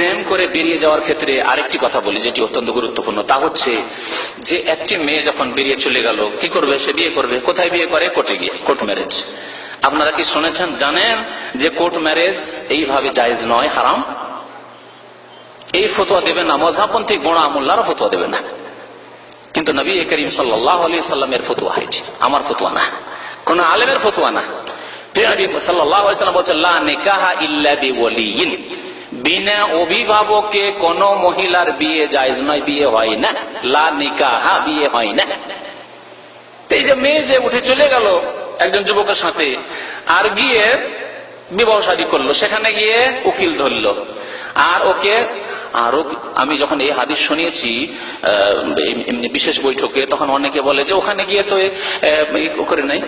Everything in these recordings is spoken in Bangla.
প্রেম করে বেরিয়ে যাওয়ার ক্ষেত্রে আরেকটি কথা বলি, যেটি অত্যন্ত গুরুত্বপূর্ণ। তা হচ্ছে যে একটি মেয়ে যখন বেরিয়ে চলে গেল, কি করবে? সে বিয়ে করবে। কোথায় বিয়ে করে? কোর্টে গিয়ে, কোর্ট ম্যারেজ। আপনারা কি শুনেছেন, জানেন যে কোর্ট ম্যারেজ এইভাবে জায়েজ নয়, হারাম? এই ফতোয়া দেবে না মযহাবপন্থী গোঁড়া মোল্লারা, ফতোয়া দেবে না। কিন্তু নবী করিম সাল্লাল্লাহু আলাইহি সাল্লামের ফতোয়া হয়েছে, আমার ফতোয়া না, কোন আলেমের ফতোয়া না। নবী সাল্লাল্লাহু আলাইহি সাল্লাম বলেছেন, লা নিকাহা ইল্লা বিওয়ালিয়িন, বিনা অভিভাবকে কোন মহিলার বিয়ে জায়েজ নয়, বিয়ে হয় না। লা নিকাহা, বিয়ে হয় না। এই যে মেয়ে যে উঠে চলে গেল একজন যুবকের সাথে, আর গিয়ে বিবাহ শাদী করলো, সেখানে গিয়ে উকিল ধরলো, আর ওকে আরো। আমি যখন এই হাদিস শুনিয়েছি এমনি বিশেষ বৈঠকে, তখন অনেকে বলে যে ওখানে গিয়ে তো করে নাই,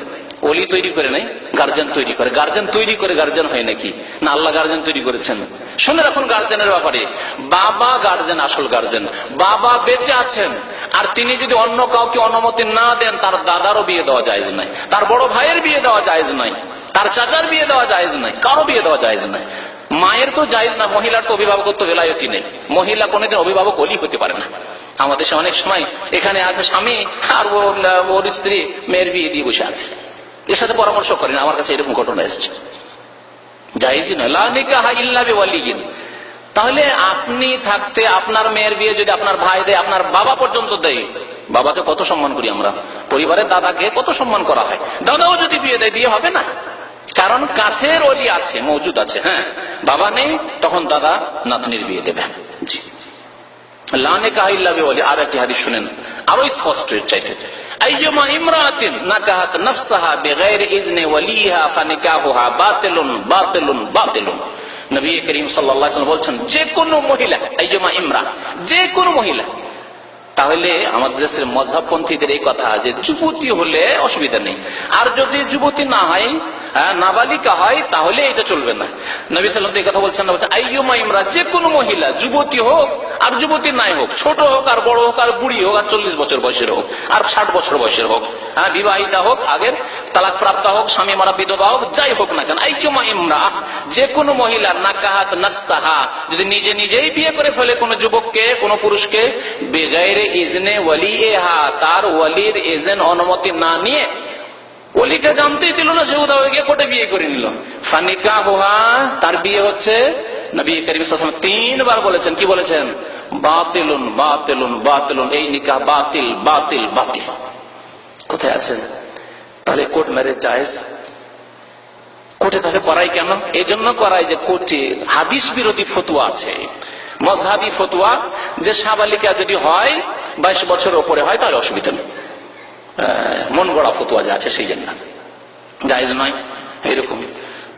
ওলি তৈরি করে নাই, গার্জেন তৈরি করে। গার্জেন তৈরি করে গার্জেন হয় নাকি? না, আল্লাহ গার্জেন তৈরি করেছেন। শুনে রাখুন গার্জেনের ব্যাপারে, বাবা গার্জেন, আসল গার্জেন। বাবা বেঁচে আছেন, আর তিনি যদি অন্য কাউকে অনুমতি না দেন, তার দাদারও বিয়ে দেওয়া জায়েজ নাই, তার বড় ভাইয়ের বিয়ে দেওয়া জায়েজ নাই, তার চাচার বিয়ে দেওয়া জায়েজ নাই, কারো বিয়ে দেওয়া জায়েজ নাই। মায়ের তো জায়েজ না, মহিলার তো অভিভাবকত্ব বেলায়তি নেই, মহিলা কোনোদিন অভিভাবক ওলি হতে পারে না। আমাদের দেশে অনেক সময় এখানে আছে স্বামী আর ওর স্ত্রী মেয়ের বিয়ে দিয়ে বসে আছে, এর সাথে পরামর্শ করেন। আমার কাছে এরকম ঘটনা এসেছে, জায়েজই নয়। লা নিকাহা ইল্লা বিওয়ালিয়িন। তাহলে আপনি থাকতে আপনার মেয়ের বিয়ে যদি আপনার ভাই দেয়, আপনার বাবা পর্যন্ত দেয়, বাবাকে কত সম্মান করি আমরা, পরিবারের দাদাকে কত সম্মান করা হয়, দাদাও যদি বিয়ে দেয়, বিয়ে হবে না। কারণ কাছের ওলি আছে, মওজুদ আছে। হ্যাঁ, বাবা নেই, তখন দাদা নাতনির বিয়ে দেবে। জি, লা নিকাহা ইল্লা বিওয়ালি। আর একটি হাদিস শুনেন, আরো স্পষ্ট এর চাইতে। আইয়ুমা ইমরাতিন নাকাহাত নাফসাহা বিগাইরি ইজনি ওয়ালিহা ফানিকাহুহা বাতিলুন বাতিলুন বাতিলুন। নবী করিম সাল্লাল্লাহু আলাইহি ওয়াসাল্লাম বলছেন, যে কোনো মহিলা, আইয়ুমা ইমরা, যে কোনো মহিলা। তাহলে আমাদের দেশের মযহাবপন্থীদের এই কথা যে যুবতী হলে অসুবিধা নেই, আর যদি যুবতী না হয়, নাবালিকা হয়, তাহলে এটা চলবে না। নবী সাল্লাল্লাহু আলাইহি ওয়াসাল্লাম এই কথা বলছেন, আইয়ুমা ইমরা, যে কোনো মহিলা, যুবতী হোক আর যুবতী নাই হোক, ছোট হোক আর বড় হোক, আর বুড়ি হোক আর 40 বছর বয়সের হোক আর 60 বছর বয়সের হোক, বিবাহিতা হোক, আগের তালাক প্রাপ্তা হোক, স্বামী মারা বিধবা হোক, যাই হোক না কেন, আইয়ুমা ইমরা, যে কোনো মহিলা, নাকাহাত নাফসাহা, যদি নিজে নিজেই বিয়ে করে ফেলে কোনো যুবককে, কোনো পুরুষকে, বিগাইরি ইজনে ওয়ালিহা, তার ওয়ালির এজেন্ট অনুমতি না নিয়ে, ওলিকে জানতেই দিল না, সে উদা হয়ে গিয়ে কোর্টে বিয়ে করে নিল, ফানিকাহুহা, তার বিয়ে হচ্ছে। নবী করিম সাল্লাল্লাহু আলাইহি ওয়াসাল্লাম 3 বার বলেছেন, কি বলেছেন? বাতিলুন বাতিলুন বাতিলুন, এই নিকাহ বাতিল বাতিল বাতিল। কোথায় আছেন? তাহলে কোর্ট ম্যারেজ জায়েজ। কোর্টে তাহলে করাই কেন? এই জন্য করাই যে কোর্টে হাদিস বিরোধী ফতোয়া আছে, মযহাবী ফতোয়া, যে সাবালিকা যদি হয় 22 বছর উপরে হয়, তাহলে অসুবিধা নেই। মন গড়া ফতোয়া যা আছে, সেই জন্য জায়েজ নয়, এরকম।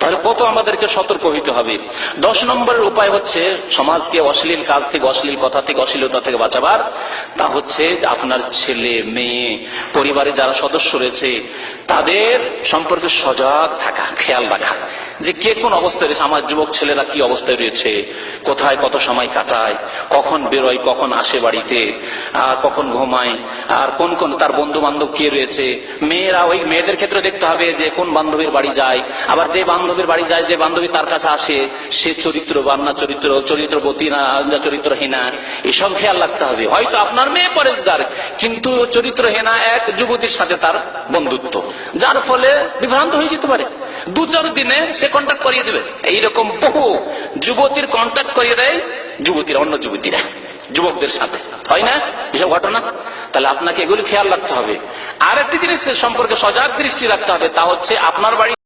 তাহলে কত আমাদেরকে সতর্ক হইতে হবে। 10 নম্বরের উপায় হচ্ছে সমাজকে অশ্লীল কাজ থেকে, অশ্লীল কথা থেকে, অশ্লীলতা থেকে বাঁচাবার। তা হচ্ছে আপনার ছেলে মেয়ে, পরিবারে যারা সদস্য রয়েছে, তাদের সম্পর্কে সজাগ থাকা, খেয়াল রাখা, যে কে কোন অবস্থায় রয়েছে। আমার যুবক ছেলেরা কি অবস্থায় রয়েছে, কোথায় কত সময় কাটায়, কখন বেরোয়, কখন আসে বাড়িতে, আর কখন ঘুমায়, আর কোন কোন তার বন্ধু বান্ধব কে রয়েছে। মেয়েরা, ওই মেয়েদের ক্ষেত্রে দেখতে হবে যে কোন বান্ধবীর বাড়ি যায়, আবার যে বান্ধবীর বাড়ি যায়, যে বান্ধবী তার কাছে আসে, সে চরিত্রবান না চরিত্রবতী না চরিত্রহীনা, এসব খেয়াল রাখতে হবে। হয়তো আপনার মেয়ে পরেশগার, কিন্তু চরিত্রহীনা এক যুবতীর সাথে তার বন্ধুত্ব, যার ফলে বিভ্রান্ত হয়ে যেতে পারে। 2-4 দিনে সে কন্ট্যাক্ট করিয়ে দেবে। এইরকম বহু যুবতীর কন্ট্যাক্ট করিয়ে দেয় যুবতীরা, অন্য যুবতীরা যুবকদের সাথে, হয় না এসব ঘটনা? তাহলে আপনাকে এগুলি খেয়াল রাখতে হবে। আর একটি জিনিস সম্পর্কে সজাগ দৃষ্টি রাখতে হবে, তা হচ্ছে আপনার বাড়ি